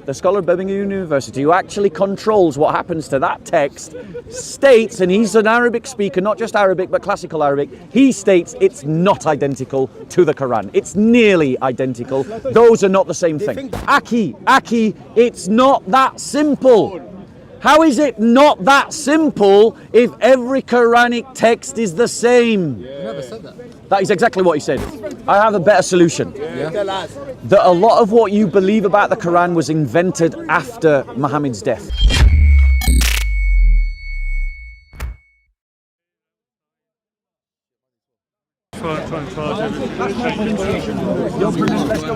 the scholar of Birmingham University, who actually controls what happens to that text, states, and he's an Arabic speaker, not just Arabic, but classical Arabic, he states it's not identical to the Quran. It's nearly identical. Those are not the same thing. Aki, it's not that simple. How is it not that simple if every Quranic text is the same? You never said that. That is exactly what he said. I have a better solution. That a lot of what you believe about the Quran was invented after Muhammad's death.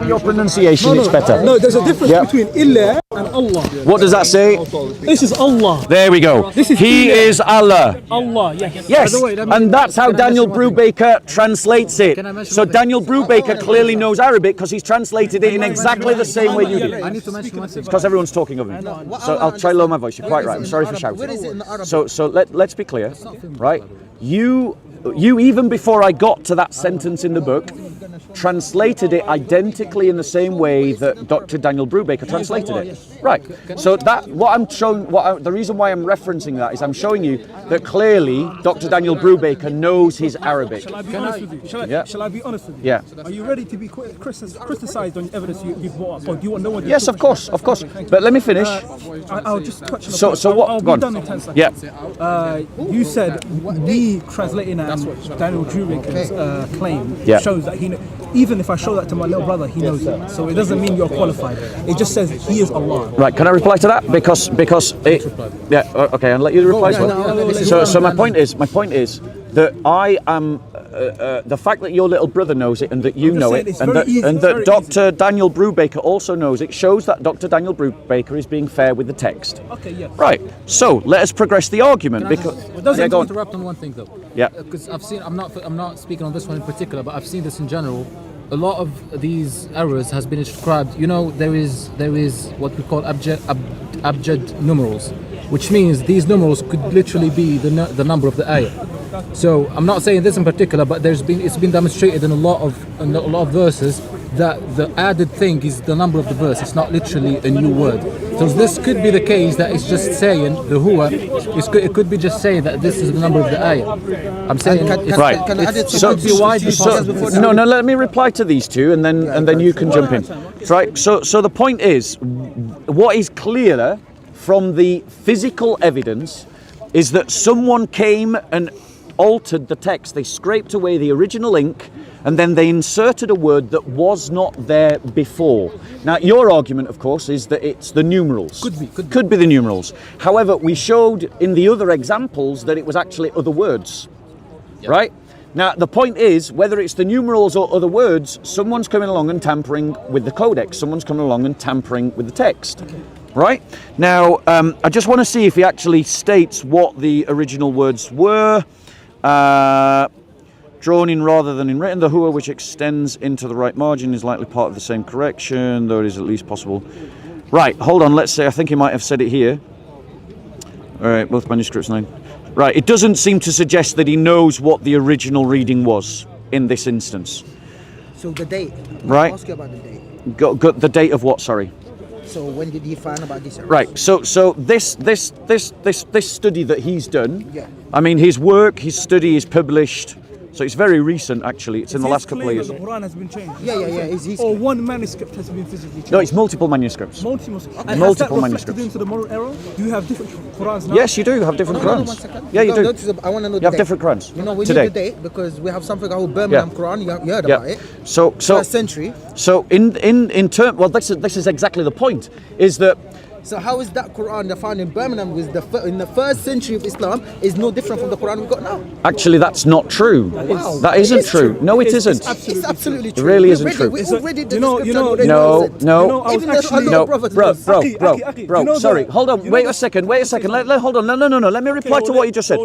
Your pronunciation, it's better. No, there's a difference between Illah and Allah. What does that say? This is Allah. There we go. He is Allah. Allah, yes. Yes, and that's how Daniel Brubaker translates it. So Daniel Brubaker clearly knows Arabic because he's translated it in exactly the same way you did. I need to mention one thing. It's because everyone's talking over me. So I'll try to lower my voice. You're quite right. I'm sorry for shouting. So let's be clear, right? You even before I got to that sentence in the book, translated it identically in the same way that Dr. Daniel Brubaker translated it. Right. So that the reason why I'm referencing that is I'm showing you that clearly Dr. Daniel Brubaker knows his Arabic. Shall I be honest with you? Shall I be honest with you? Yeah. Are you ready to be criticized on evidence you brought up, or do you want no one? Yes, of course. But let me finish. I'll just touch on the So what? I'll Go on. be done in 10 seconds. Yeah. You said me translating Daniel Brubaker's claim shows that even if I show that to my little brother, he knows it. So it doesn't mean you're qualified. It just says he is Allah. Right, can I reply to that? Because okay, I'll let you reply to it. So my point is that I am the fact that your little brother knows it and that you know it and that Dr. Daniel Brubaker also knows it shows that Dr. Daniel Brubaker is being fair with the text. Okay, yeah. Right. So let us progress the argument because Go interrupt on one thing though. Yeah. Because I've seen. I'm not speaking on this one in particular, but I've seen this in general. A lot of these errors has been ascribed. You know, there is what we call abjad numerals, which means these numerals could literally be the number of the ayah. So I'm not saying this in particular, but it's been demonstrated in a lot of verses that the added thing is the number of the verse. It's not literally a new word. So this could be the case that it's just saying the huwa. It could be just saying that this is the number of the ayah. I'm saying right. No, let me reply to these two, and then you can jump in. Right. So the point is, what is clearer from the physical evidence is that someone came and altered the text. They scraped away the original ink and then they inserted a word that was not there before. Now your argument of course is that it's the numerals. Could be the numerals. However, we showed in the other examples that it was actually other words. Yep. Right? Now the point is, whether it's the numerals or other words, someone's coming along and tampering with the codex. Someone's coming along and tampering with the text. Okay. Right? Now I just want to see if he actually states what the original words were. Drawn in rather than in written, the huwa which extends into the right margin is likely part of the same correction, though it is at least possible. Right, hold on, let's say, I think he might have said it here. Alright, both manuscripts 9. Right, it doesn't seem to suggest that he knows what the original reading was in this instance. So the date. Right. I'll ask you about the date. Got the date of what, sorry? So when did he find about this? Right, so this study that he's done, yeah. I mean his study is published, so it's very recent actually, it's in the last couple of years. The Quran has been changed. Yeah. Or one manuscript has been physically changed. No, it's multiple manuscripts. Multiple manuscripts. Into the modern era? Do you have different Qurans now? Yes, you do have different Qurans. Yeah, you do. I want to know the You have date. different Qurans. You know, we today. need the date because we have something called Birmingham Quran. You heard about it. So First century. So in term, well, this is exactly the point. Is that. So how is that Quran that found in Birmingham in the first century of Islam is no different from the Quran we've got now? Actually, that's not true. Wow. That isn't true. No, it isn't. It's absolutely true. It really isn't true. We already did No. Sorry. Hold on. Wait a second. Hold on. No. Let me reply to what you just said.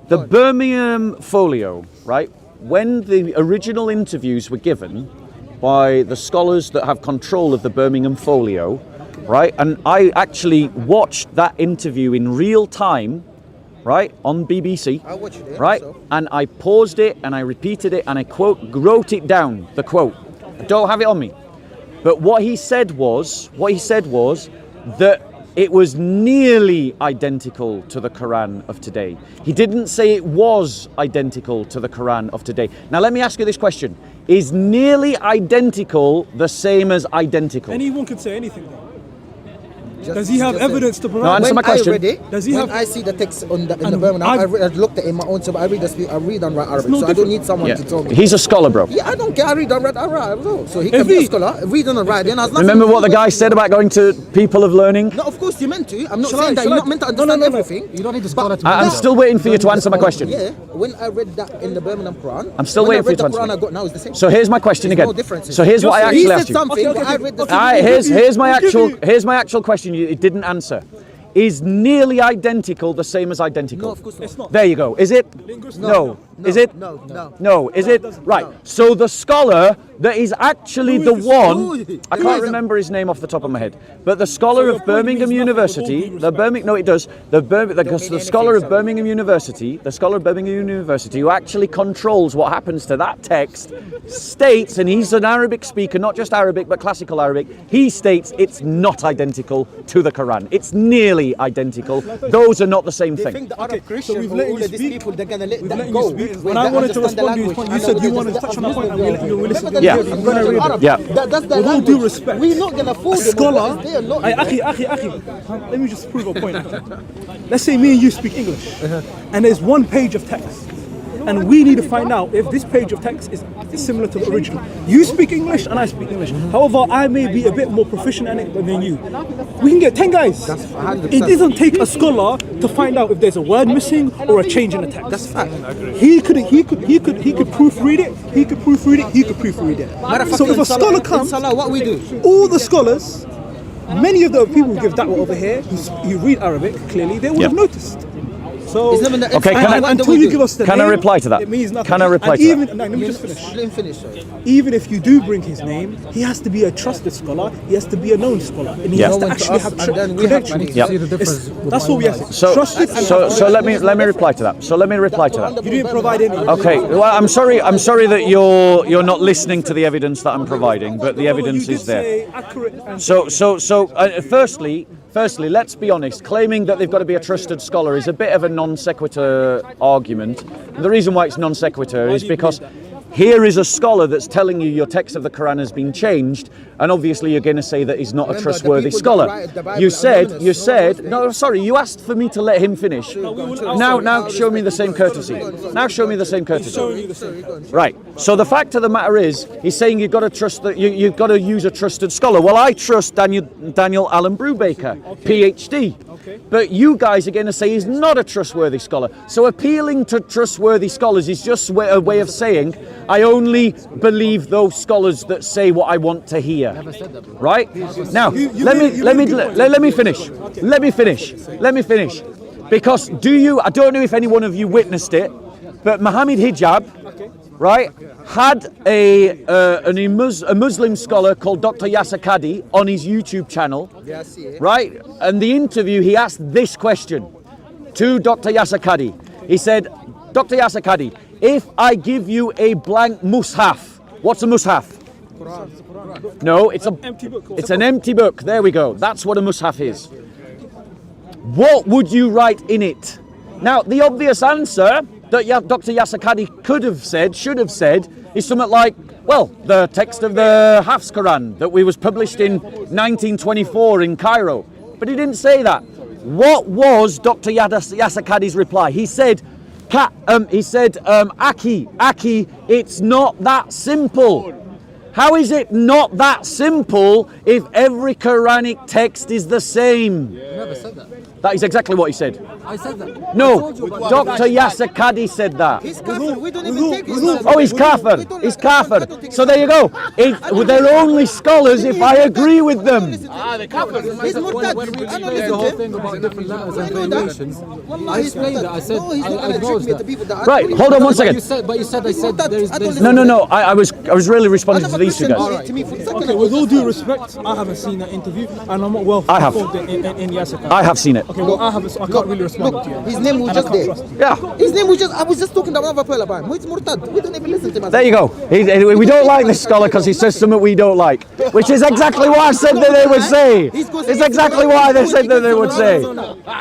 The Birmingham Folio, right? When the original interviews were given by the scholars that have control of the Birmingham Folio, right? And I actually watched that interview in real time, right, on BBC. I watched it. Right? So. And I paused it and I repeated it and I wrote it down, the quote. I don't have it on me. But what he said was that it was nearly identical to the Quran of today. He didn't say it was identical to the Quran of today. Now let me ask you this question. Is nearly identical the same as identical? Anyone could say anything though. Does he have evidence to provide? No, answer my question. I read it, Does he when have- I see the text in the Birmingham, I looked at it in my own, so I read and write Arabic, so I don't need someone to tell me. He's a scholar, bro. Yeah, I don't care. I read and write Arabic, so he can be a scholar. Reading and writing has nothing. Remember what the guy said about going to people of learning? No, of course you meant to. I'm not saying that you're not meant to understand everything. You don't need to scholar to. I'm still waiting for you to answer my question. Yeah, when I read that in the Birmingham Quran, I'm still waiting for you to answer the Quran me. I got now is the same. So here's my question There's again. no difference. So here's what I He actually said asked you. something, but I read the All right, here's my actual question. You didn't answer. Is nearly identical the same as identical? No, of course not. It's not. There you go. Is it? No. Is it? No. No. Is it? Right. So the scholar that is actually the one, I can't remember his name off the top of my head, but the scholar of Birmingham University, the scholar of Birmingham University, who actually controls what happens to that text, states, and he's an Arabic speaker, not just Arabic, but classical Arabic, he states it's not identical to the Quran. It's nearly identical. Those are not the same They thing. think the Arab so Christian we've or let all you of these speak. people, they're going to let We've that let you go. speak. When I wanted to respond to his point, you said you wanted to touch on that point and we'll listen. Yeah. I'm going to read it. Yeah. That's the With all language. due respect, We're not going to fool them. scholar, They are not. Akhi, let me just prove a point. Let's say me and you speak English, and there's one page of text, and we need to find out if this page of text is similar to the original. You speak English and I speak English. However, I may be a bit more proficient in it than you. We can get 10 guys. That's 100%. It doesn't take a scholar to find out if there's a word missing or a change in the text. That's fact. He could proofread it. He could proofread it. So if a scholar comes, Salah, what we do? all the scholars, many of the people who give da'wah over here, who read Arabic clearly, they would have noticed. So, It's not in the- Okay, and- can I- and what do until we you do? give us the Can I name, reply to that? it means nothing. Can I reply And to that? even, no, let me just finish. Let him finish, sorry. Even if you do bring his name, he has to be a trusted scholar. He has to be a known scholar, and he Yeah. has to No one to actually us, have and then we have credentials. money. Yep. See the difference. That's what we have. So Trusted and let me reply to that. You didn't provide any. Okay, well, I'm sorry that you're not listening to the evidence that I'm providing, but the evidence is there. Firstly, let's be honest. Claiming that they've got to be a trusted scholar is a bit of a non sequitur argument. And the reason why it's non sequitur is because here is a scholar that's telling you your text of the Quran has been changed, and obviously you're going to say that he's not a Remember, trustworthy the people scholar. that write the Bible You are said, anonymous. no, sorry, you asked for me to let him finish. Now show me the same courtesy. Now show me the same courtesy. Right. So the fact of the matter is, he's saying you've got to trust that you've got to use a trusted scholar. Well, I trust Daniel Allen Brubaker, PhD. But you guys are going to say he's not a trustworthy scholar. So appealing to trustworthy scholars is just a way of saying I only believe those scholars that say what I want to hear. Right? Now, let me finish. Let me finish. Because I don't know if any one of you witnessed it, but Muhammad Hijab, right, had a Muslim scholar called Dr. Yasser Qadi on his YouTube channel, Yeah, I see it. right? And the interview, he asked this question to Dr. Yasser Qadi. He said, Dr. Yasser Qadi, if I give you a blank mushaf, what's a mushaf? No, it's an empty book. There we go. That's what a mushaf is. What would you write in it? Now, the obvious answer that Dr. Yasser Qadi should have said, is something like, well, the text of the Hafs Quran that was published in 1924 in Cairo. But he didn't say that. What was Dr. Yasser Qadi's reply? He said, Aki, it's not that simple. How is it not that simple if every Quranic text is the same? You never said that. That is exactly what he said. I said that. No, Dr. Yasser Qadi said that. He's kafir. We don't even take his Oh, he's kafir. He's kafir. So there you go. They're only scholars if I agree with them. They're kafir. He's murtad. When we I don't explained listen the whole to thing him. about different letters and I know that. variations, Wallah, I he's explained murtad. that. I said, No, he's not I gonna trick acknowledged me at that. the people that Right, hold on one But second. you said, I said there's I don't there's No. I was really responding to the piece listen together. to me for a second. Okay, with all due respect, I haven't seen that interview, and I'm not well I have. informed in Yasser. I have seen it. Okay, well, I haven't. So I can't really respond Look, to you. his name was And I just can't there. trust you. Yeah. His name was just. I was just talking to another fella about him. It's Murtad. We don't even listen to him. There you go. We don't like this scholar because he says something we don't like, which is exactly what I said that they would say. It's exactly why they said that they would say.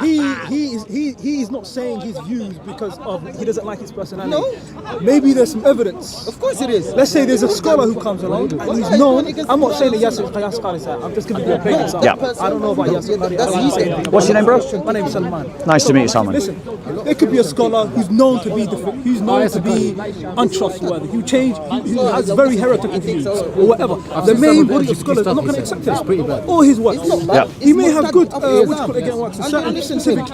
He is not saying his views because of he doesn't like his personality. No. Maybe there's some evidence. Of course it is. Let's say there's a scholar who comes along and he's known. I'm not saying that Yasser Qari is that. I'm just giving you a plain example. Yeah. I don't know about Yasser Qari. I don't like saying anything. What's your name, bro? My name is Salman. Nice to meet you, Salman. Listen, there could be a scholar who's known to be who's known to be untrustworthy, who has very heretical views or whatever. The main body of scholars are not going to accept it. Or his works. Yeah. He may have good works in certain specific,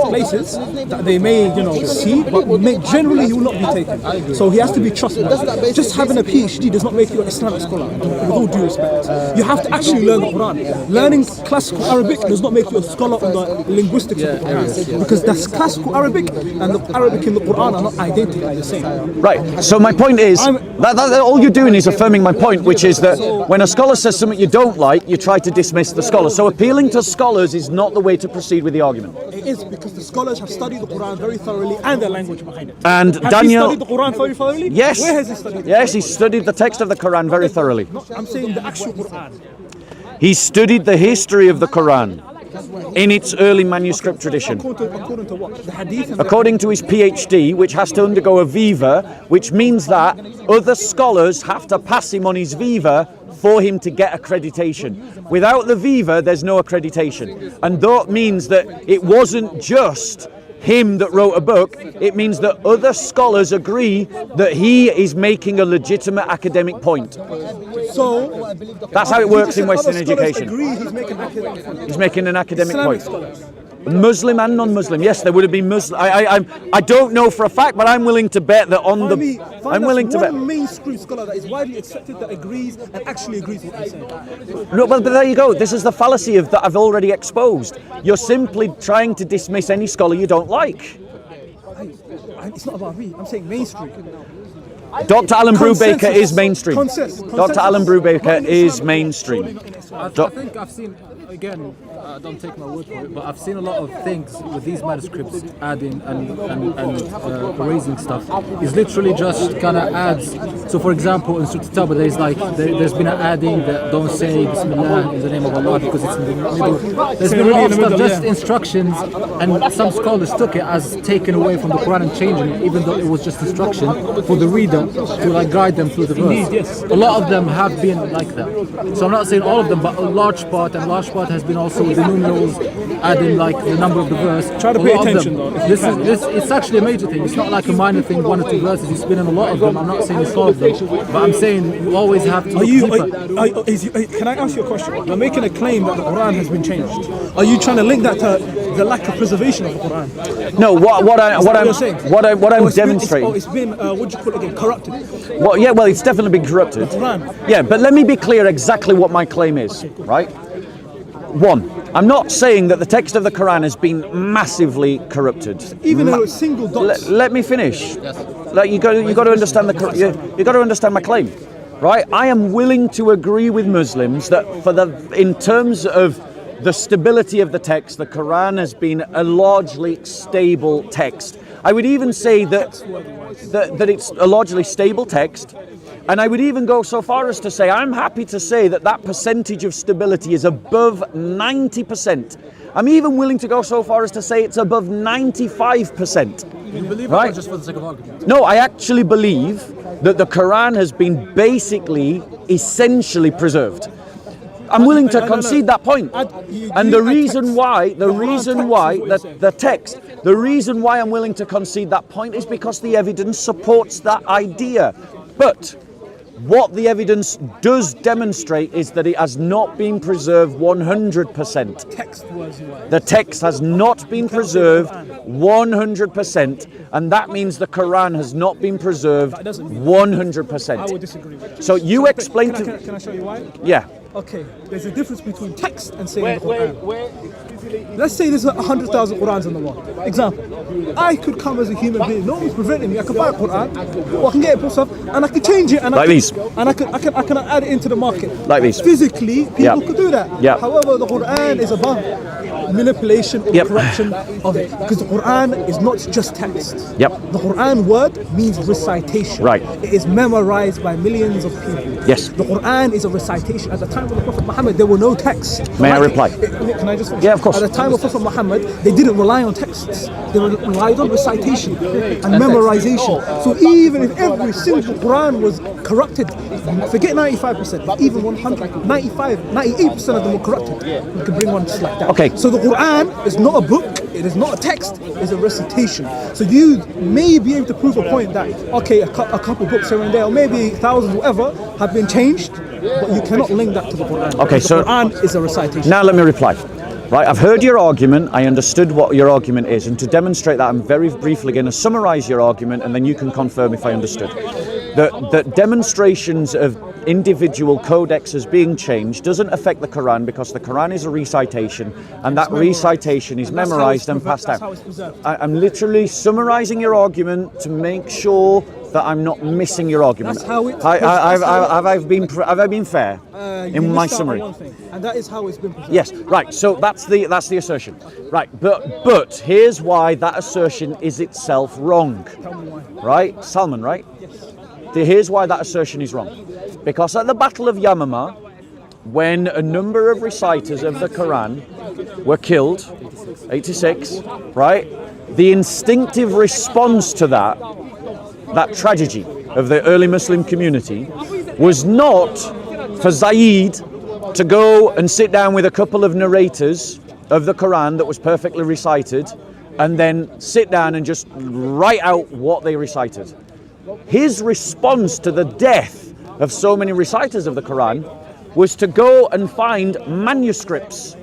places that they may, see, but generally he will not be taken. So he has to be trusted. Just having a PhD does not make you an Islamic scholar. With all due respect, you have to actually learn the Quran. Learning classical Arabic does not make you a scholar on the linguistics of the Quran, because that's classical Arabic and the Arabic in the Quran are not identically the same. Right. So my point is that all you're doing is affirming my point, which is that when a scholar says something you don't like, you try to dismiss the scholar. So appealing to scholars is not the way to proceed with the argument. It is, because the scholars have studied the Quran very thoroughly and the language behind it. And Has Daniel, he studied the Quran very thoroughly? yes, Where has he studied it? yes, he studied the text of the Quran very thoroughly. I'm saying the actual Quran. He studied the history of the Quran in its early manuscript tradition. According to what? The hadith? And According to his PhD, which has to undergo a viva, which means that other scholars have to pass him on his viva for him to get accreditation. Without the viva, there's no accreditation. And that means that it wasn't just him that wrote a book, it means that other scholars agree that he is making a legitimate academic point. So That's how it works in Western other scholars education. agree he's making academic point. He's making an academic Islamic point. scholars. Muslim and non-Muslim, yes, there would have been Muslim. I don't know for a fact, but I'm willing to bet that on the. I'm willing to bet. One mainstream scholar that is widely accepted that agrees and actually agrees with what he's saying. No, but there you go. This is the fallacy of that I've already exposed. You're simply trying to dismiss any scholar you don't like. It's not about me. I'm saying mainstream. Dr. Alan Brubaker Consensus. is mainstream. Dr. Alan Brubaker is mainstream. I think I've seen, again, don't take my word for it, but I've seen a lot of things with these manuscripts adding and erasing stuff. It's literally just kind of adds. So, for example, in Surah Tawbah, there's been an adding that don't say Bismillah in the name of Allah because it's in the middle. There's been a lot of stuff, just instructions, and some scholars took it as taken away from the Quran and changing it, even though it was just instruction for the reader to guide them through the verse. A lot of them have been like that. So I'm not saying all of them, but a large part has been also the numerals, adding the number of the verse. Try to pay attention though. It's actually a major thing. It's not like a minor thing, one or two verses. It's been in a lot of them. I'm not saying it's all of them, but I'm saying you always have to look deeper. Can I ask you a question? You're making a claim that the Quran has been changed. Are you trying to link that to the lack of preservation of the Quran? No, what I'm demonstrating. It's been what do you call it again? Corrupted. Well, it's definitely been corrupted. Quran. Yeah, but let me be clear exactly what my claim is, right? One, I'm not saying that the text of the Quran has been massively corrupted. Even though it's single dots. Let me finish. You got to understand you got to understand my claim, right? I am willing to agree with Muslims that in terms of the stability of the text, the Quran has been a largely stable text. I would even say that it's a largely stable text. And I would even go so far as to say, I'm happy to say that percentage of stability is above 90%. I'm even willing to go so far as to say it's above 95%. You believe right? it just for the sake of argument? No, I actually believe that the Quran has been basically, essentially preserved. I'm willing to concede that point. And the reason why I'm willing to concede that point is because the evidence supports that idea. But what the evidence does demonstrate is that it has not been preserved 100%. The text has not been preserved 100%, and that means the Quran has not been preserved 100%. I would disagree with that. So you explain Can I show you why? Yeah. Okay, there's a difference between text and saying the Quran. Let's say there's 100,000 Qurans in the world. Example, I could come as a human being, no one's preventing me. I could buy a Quran, or I can get it myself, and I could change it, and Like these. and I can add it into the market. Like these. Physically, people Yeah. could do that. Yeah. However, the Quran is above manipulation or Yep. corruption of it, because the Quran is not just text. Yep. The Quran word means recitation. Right. It is memorized by millions of people. Yes. The Quran is a recitation. At the time of the Prophet Muhammad, there were no texts. May I reply? Can I just finish? Yeah, of course. At the time of Prophet Muhammad, they didn't rely on texts. They relied on recitation and memorization. So even if every single Quran was corrupted, forget 95%, even 100, 95, 98% of them were corrupted. You can bring one just like that. Okay. So the Quran is not a book, it is not a text, it's a recitation. So you may be able to prove a point that, okay, a couple books here and there, or maybe thousands, whatever, have been changed, but you cannot link that to the Quran. Okay, the so Quran is a recitation. now let me reply. Right, I've heard your argument. I understood what your argument is, and to demonstrate that, I'm very briefly going to summarize your argument, and then you can confirm if I understood. That demonstrations of individual codexes being changed doesn't affect the Quran, because the Quran is a recitation, and that recitation is memorized and passed that's down. how it's preserved. I'm literally summarizing your argument to make sure that I'm not missing your argument. That's how it- Have I been fair You in my missed out on summary? one thing, and that is how it's been preserved. Yes, right. So that's the assertion. Right, but here's why that assertion is itself wrong. Tell me why. Right, Salman, right? Yes. Here's why that assertion is wrong. Because at the Battle of Yamama, when a number of reciters of the Quran were killed, 86, right? The instinctive response to that tragedy of the early Muslim community was not for Zayd to go and sit down with a couple of narrators of the Quran that was perfectly recited and then sit down and just write out what they recited. His response to the death of so many reciters of the Quran was to go and find manuscripts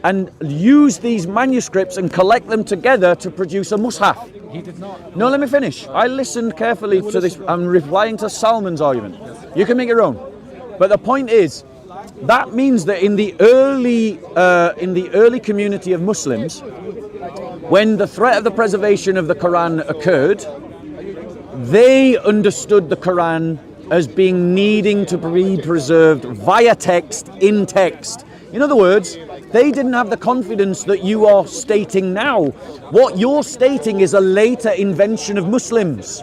and use these manuscripts and collect them together to produce a mushaf. He did not. No, let me finish. I listened carefully to this. I'm replying to Salman's argument. You can make your own. But the point is, that means that in the early community of Muslims, when the threat of the preservation of the Quran occurred, they understood the Quran as being needing to be preserved via text, in text. In other words, they didn't have the confidence that you are stating now. What you're stating is a later invention of Muslims.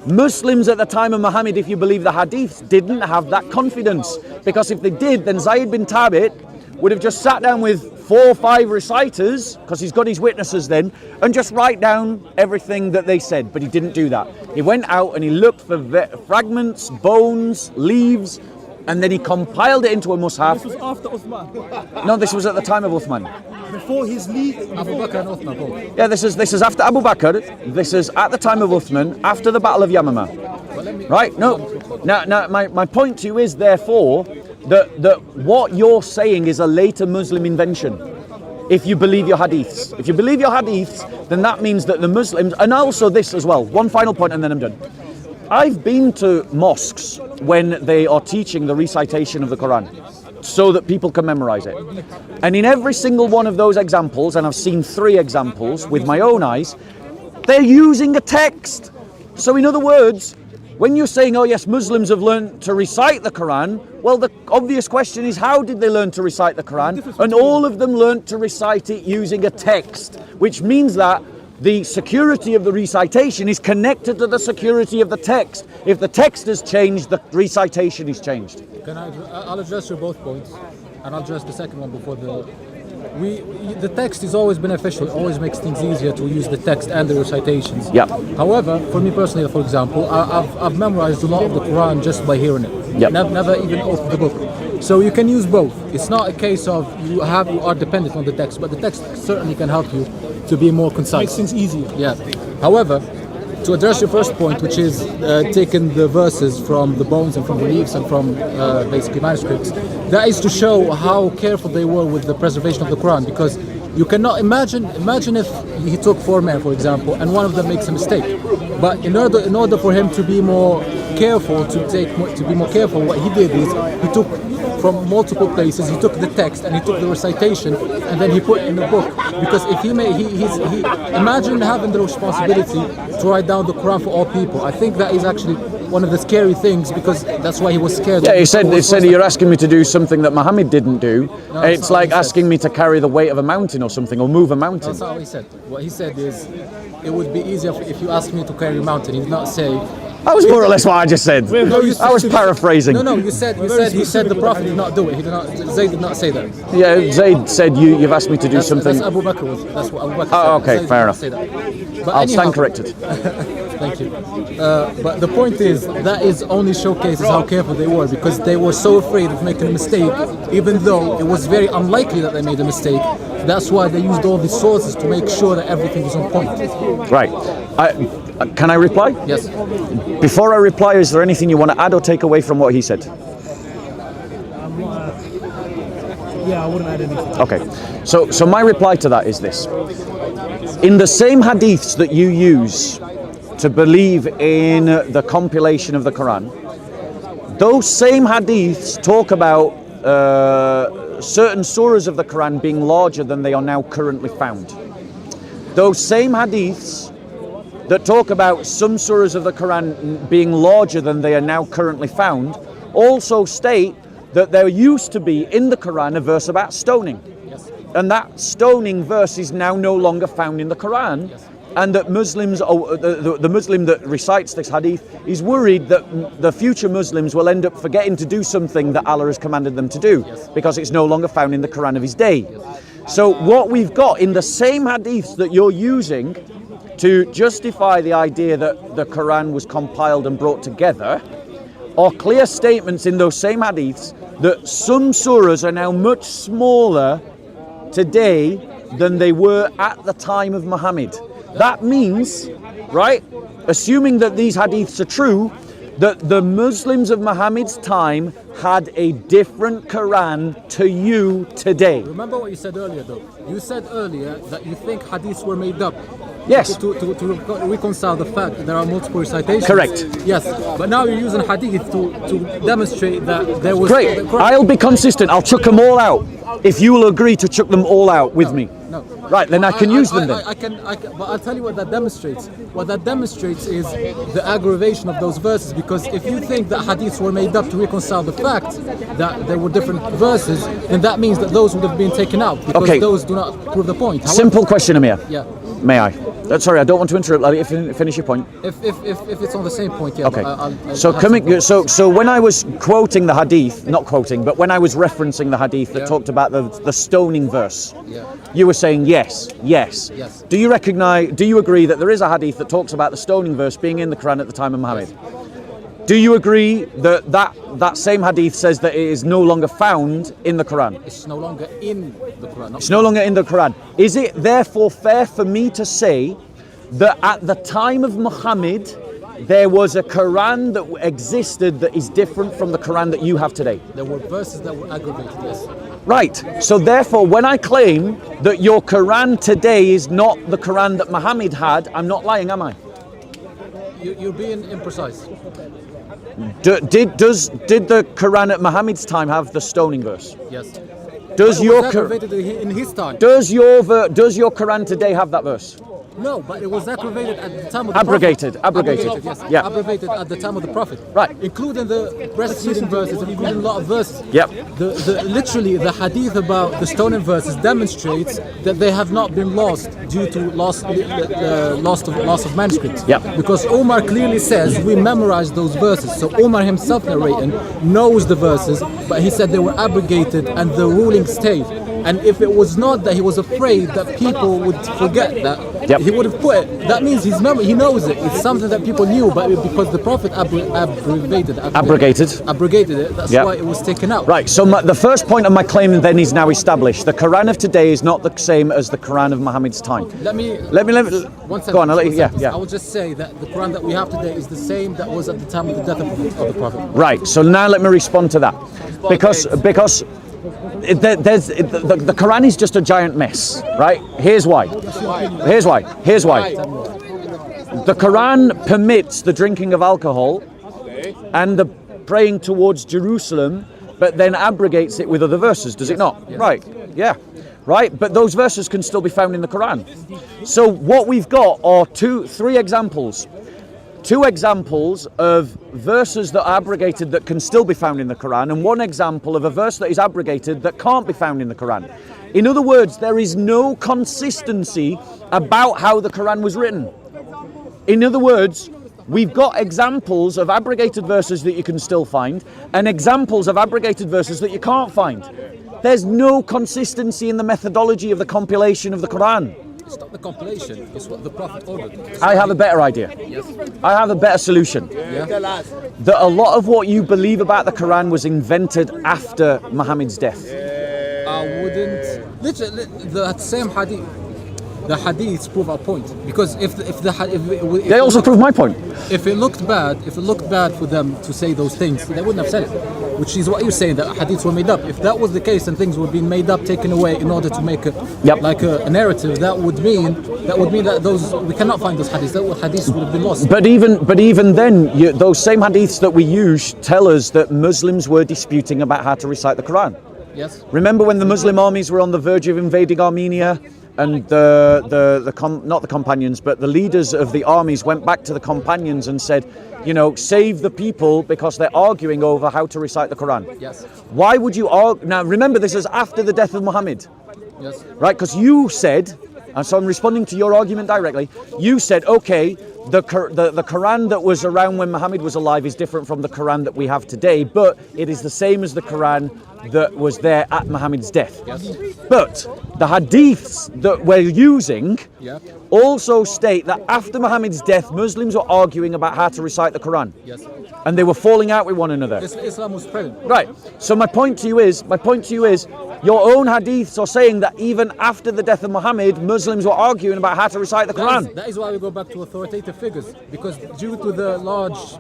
Muslims at the time of Muhammad, if you believe the hadiths, didn't have that confidence. Because if they did, then Zayd bin Thabit would have just sat down with 4 or 5 reciters, because he's got his witnesses then, and just write down everything that they said. But he didn't do that. He went out and he looked for fragments, bones, leaves, and then he compiled it into a mushaf. This was after Uthman. No, this was at the time of Uthman. Before his lead. Abu Bakr and Uthman both. Yeah, this is after Abu Bakr. This is at the time of Uthman, after the Battle of Yamama. Right? No. Now, my point to you is, therefore, that what you're saying is a later Muslim invention. If you believe your hadiths. If you believe your hadiths, then that means that the Muslims, and also this as well, one final point and then I'm done. I've been to mosques when they are teaching the recitation of the Quran so that people can memorize it. And in every single one of those examples, and I've seen 3 examples with my own eyes, they're using a text. So in other words, when you're saying, oh yes, Muslims have learned to recite the Quran, well, the obvious question is, how did they learn to recite the Quran? And all of them learned to recite it using a text, which means that the security of the recitation is connected to the security of the text. If the text has changed, the recitation is changed. I'll address your both points, and I'll address the second one before the text is always beneficial. It always makes things easier to use the text and the recitations. Yeah. However, for me personally, for example, I've memorized a lot of the Quran just by hearing it. Yep. Never even opened the book. So you can use both. It's not a case of you are dependent on the text, but the text certainly can help you to be more concise. Makes things easier. Yeah. However, to address your first point, which is taking the verses from the bones and from the leaves and from basically manuscripts, that is to show how careful they were with the preservation of the Quran. Because you cannot imagine if he took 4 men, for example, and one of them makes a mistake. But in order for him to be more careful to be more careful. What he did is he took from multiple places. He took the text and he took the recitation and then he put it in the book. Because if he imagine having the responsibility to write down the Quran for all people. I think that is actually one of the scary things, because that's why he was scared. Yeah, he said you're asking me to do something that Muhammad didn't do. No, it's like asking me to carry the weight of a mountain or something, or move a mountain. That's not what he said. What he said is, it would be easier if you asked me to carry a mountain. He did not say. That was more or less what I just said. I was paraphrasing. No, you said he said the Prophet did not do it. He did not. Zayd did not say that. Yeah, Zayd said you've asked me to do something. That's Abu Bakr was. That's what Abu Bakr said. Oh, okay, Zayd fair did not enough. say that. But I'll anyhow, stand corrected. Thank you. But the point is, that is only showcases how careful they were, because they were so afraid of making a mistake, even though it was very unlikely that they made a mistake. That's why they used all these sources to make sure that everything is on point. Right. Can I reply? Yes. Before I reply, is there anything you want to add or take away from what he said? Yeah, I wouldn't add anything. Okay. So my reply to that is this. In the same hadiths that you use to believe in the compilation of the Quran, those same hadiths talk about certain surahs of the Quran being larger than they are now currently found. Those same hadiths that talk about some surahs of the Quran being larger than they are now currently found also state that there used to be in the Quran a verse about stoning. Yes. And that stoning verse is now no longer found in the Quran. Yes. And that Muslims, the Muslim that recites this hadith is worried that the future Muslims will end up forgetting to do something that Allah has commanded them to do, because it's no longer found in the Quran of his day. So what we've got in the same hadiths that you're using to justify the idea that the Quran was compiled and brought together are clear statements in those same hadiths that some surahs are now much smaller today than they were at the time of Muhammad. That means, right, assuming that these hadiths are true, that the Muslims of Muhammad's time had a different Quran to you today. Remember what you said earlier, though. You said earlier that you think hadiths were made up. Yes. To reconcile the fact that there are multiple recitations. Correct. Yes, but now you're using hadith to demonstrate that there was. Great. I'll be consistent. I'll chuck them all out if you will agree to chuck them all out with me. No. Right, then I can use them then. I can, but I'll tell you what that demonstrates. What that demonstrates is the aggravation of those verses, because if you think that hadiths were made up to reconcile the fact that there were different verses, then that means that those would have been taken out, because those do not prove the point. However, simple question, Amir. Yeah. May I? Sorry, I don't want to interrupt. Let me finish your point. If it's on the same point, yeah. Okay. I'll So when I was quoting the hadith, not quoting, but when I was referencing the hadith that talked about the stoning verse, you were saying yes. Yes. Do you agree that there is a hadith that talks about the stoning verse being in the Quran at the time of Muhammad? Yes. Do you agree that same hadith says that it is no longer found in the Quran? It's no longer in the Quran. It's no longer in the Quran. Is it therefore fair for me to say that at the time of Muhammad there was a Quran that existed that is different from the Quran that you have today? There were verses that were aggravated, yes. Right. So therefore, when I claim that your Quran today is not the Quran that Muhammad had, I'm not lying, am I? You're being imprecise. Did the Quran at Muhammad's time have the stoning verse? Yes. Does your aggravated in his time? Does your Quran today have that verse? No, but it was aggravated at the time of the Abrogated. Yes. Yeah. Abrogated at the time of the Prophet. Right. Including the breastfeeding verses, including a lot of verses. Yep. Literally, the hadith about the stoning verses demonstrates that they have not been lost due to loss of manuscripts. Yep. Because Omar clearly says we memorized those verses. So Omar himself narrating knows the verses, but he said they were abrogated and the ruling stayed. And if it was not that he was afraid that people would forget that, he would have put it. That means he knows it. It's something that people knew, but because the Prophet abrogated it, that's why it was taken out. Right, so the first point of my claim then is now established. The Quran of today is not the same as the Quran of Muhammad's time. Let me 1 second. Go on, I will just say that the Quran that we have today is the same that was at the time of the death of the Prophet. Right, so now let me respond to that. Because the Quran is just a giant mess, right? Here's why. The Quran permits the drinking of alcohol and the praying towards Jerusalem, but then abrogates it with other verses, does it not? Yes. Right, yeah. Right, but those verses can still be found in the Quran. So what we've got are three examples. Two examples of verses that are abrogated that can still be found in the Quran, and one example of a verse that is abrogated that can't be found in the Quran. In other words, there is no consistency about how the Quran was written. In other words, we've got examples of abrogated verses that you can still find, and examples of abrogated verses that you can't find. There's no consistency in the methodology of the compilation of the Quran. It's not the compilation, it's what the Prophet ordered. I have a better idea. Yes. I have a better solution. Yeah. That a lot of what you believe about the Quran was invented after Muhammad's death. I wouldn't. Literally, that same hadith. The hadiths prove our point, because if They also prove my point. if it looked bad for them to say those things, they wouldn't have said it. Which is what you're saying, that hadiths were made up. If that was the case and things were being made up, taken away in order to make a narrative, that would mean that those we cannot find those hadiths. That hadiths would have been lost. But even then, those same hadiths that we use tell us that Muslims were disputing about how to recite the Quran. Yes. Remember when the Muslim armies were on the verge of invading Armenia, and not the companions, but the leaders of the armies went back to the companions and said, save the people because they're arguing over how to recite the Quran. Yes. Why would you argue? Now remember, this is after the death of Muhammad. Yes. Right? Because you said, and so I'm responding to your argument directly, you said, okay, the Quran that was around when Muhammad was alive is different from the Quran that we have today, but it is the same as the Quran that was there at Muhammad's death. Yes. But the hadiths that we're using also state that after Muhammad's death, Muslims were arguing about how to recite the Quran. Yes. And they were falling out with one another. Islam was spreading. Right. So my point to you is, your own hadiths are saying that even after the death of Muhammad, Muslims were arguing about how to recite the Quran. That is why we go back to authoritative figures, because due to the large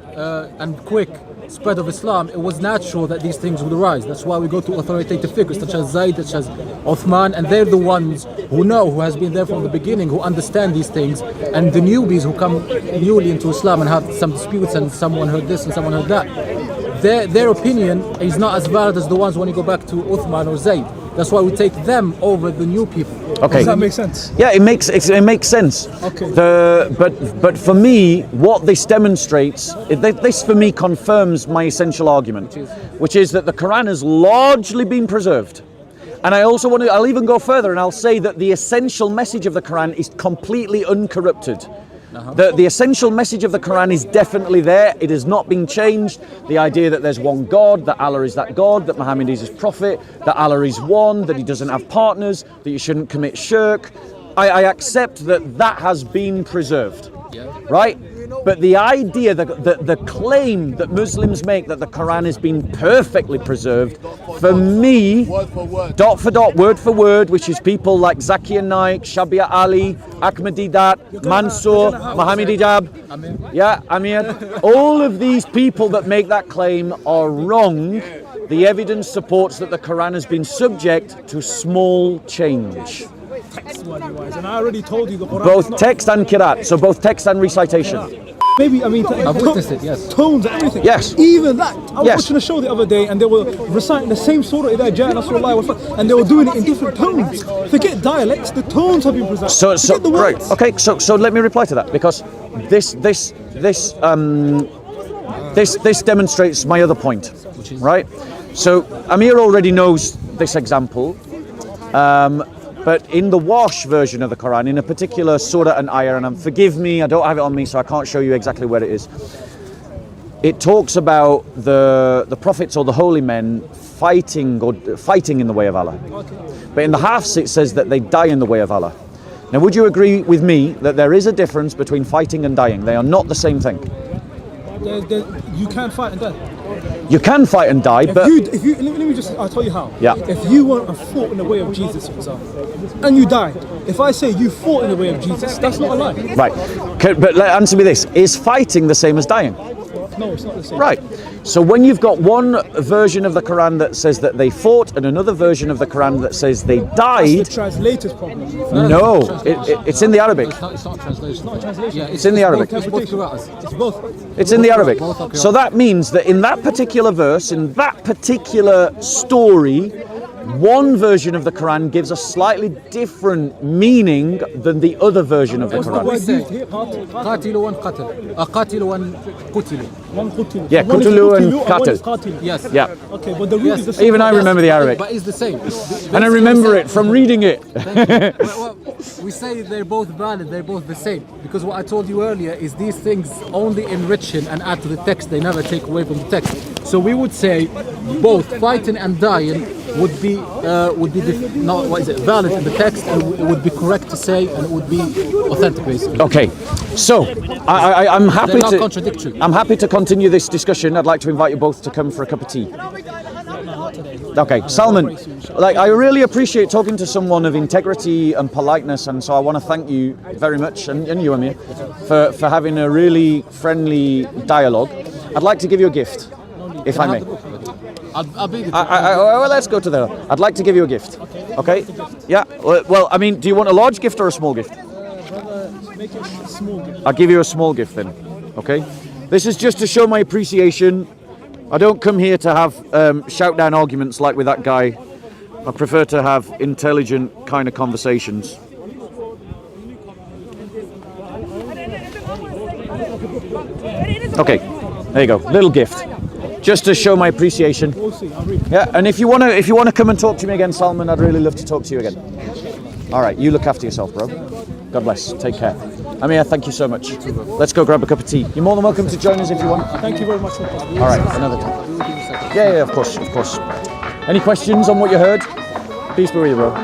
and quick spread of Islam, it was natural that these things would arise. That's why we go to authoritative figures such as Zayd, such as Uthman, and they're the ones who know, who has been there from the beginning, who understand these things, and the newbies who come newly into Islam and have some disputes and someone heard this and someone heard that. Their opinion is not as valid as the ones when you go back to Uthman or Zayd. That's why we take them over the new people. Okay. Does that make sense? Yeah, it makes sense. Okay. But for me, what this demonstrates, this for me confirms my essential argument, which is that the Quran has largely been preserved. And I'll even go further and I'll say that the essential message of the Quran is completely uncorrupted. The essential message of the Quran is definitely there. It has not been changed. The idea that there's one God, that Allah is that God, that Muhammad is his prophet, that Allah is one, that he doesn't have partners, that you shouldn't commit shirk. I accept that has been preserved. Right? But the idea, the claim that Muslims make that the Quran has been perfectly preserved, for me, dot for dot, word for word, which is people like Zakir Naik, Shabia Ali, Ahmadi Dat, Mansour, Muhammad Hijab, Amir, all of these people that make that claim are wrong. The evidence supports that the Quran has been subject to small change. Text-wise, and I already told you the Quran. Both text and qiraat, so both text and recitation. Maybe, I've witnessed it, yes. Tones and everything. Yes. Even that. I was watching a show the other day and they were reciting the same surah and they were doing it in different tones. Forget dialects, the tones have been preserved. So the great. words. Okay, so let me reply to that, because this demonstrates my other point. Right? So Amir already knows this example. But in the Wash version of the Quran, in a particular surah and ayah, and forgive me, I don't have it on me, so I can't show you exactly where it is. It talks about the prophets or the holy men fighting in the way of Allah. But in the Hafs it says that they die in the way of Allah. Now, would you agree with me that there is a difference between fighting and dying? They are not the same thing. You can fight and die. You can fight and die, but I'll tell you how. Yeah. If you went and fought in the way of Jesus, for example, and you died, if I say you fought in the way of Jesus, that's not a lie. right. But answer me this: is fighting the same as dying? No, it's not the same. Right. So when you've got one version of the Quran that says that they fought and another version of the Quran that says they It's died, the translator's problem. no, it's in the Arabic. It's not translation. It's not a translation. Yeah, It's in the Arabic. It's both qira'ahs. It's both. It's in the Arabic. Both are So that means that in that particular verse, in that particular story, one version of the Quran gives a slightly different meaning than the other version of the What's the Quran. word say- used here? قاتل وانقتل. قاتل وانقتل. One qutilu. Yeah, One is qutilu and one qatil. is qatilu. Yes. Yeah. Okay, but the root is the same. Even I remember the Arabic. But it's the same. And I remember it from reading it. Well, we say they're both valid, they're both the same. Because what I told you earlier is these things only enrichen and add to the text, they never take away from the text. So we would say both fighting and dying would be valid in the text, and it would be correct to say, and it would be authentic basically. Okay, so I'm happy They're not to. contradictory. I'm happy to continue this discussion. I'd like to invite you both to come for a cup of tea. Okay, Salman, like I really appreciate talking to someone of integrity and politeness, and so I want to thank you very much, and you, Amir, for having a really friendly dialogue. I'd like to give you a gift, if I may. I'll be the Well, let's go to there. I'd like to give you a gift. Okay? Yeah. Well, I mean, do you want a large gift or a small gift? Brother, make it a small gift. I'll give you a small gift then. Okay? This is just to show my appreciation. I don't come here to have shout down arguments like with that guy. I prefer to have intelligent kind of conversations. Okay, there you go. Little gift, just to show my appreciation. We'll see. I'll read. Yeah, and if you wanna come and talk to me again, Salman, I'd really love to talk to you again. All right, you look after yourself, bro. God bless. Take care. Amir, thank you so much. Let's go grab a cup of tea. You're more than welcome to join us if you want. Thank you very much. All right, another time. Yeah, of course, of course. Any questions on what you heard? Peace be with you, bro.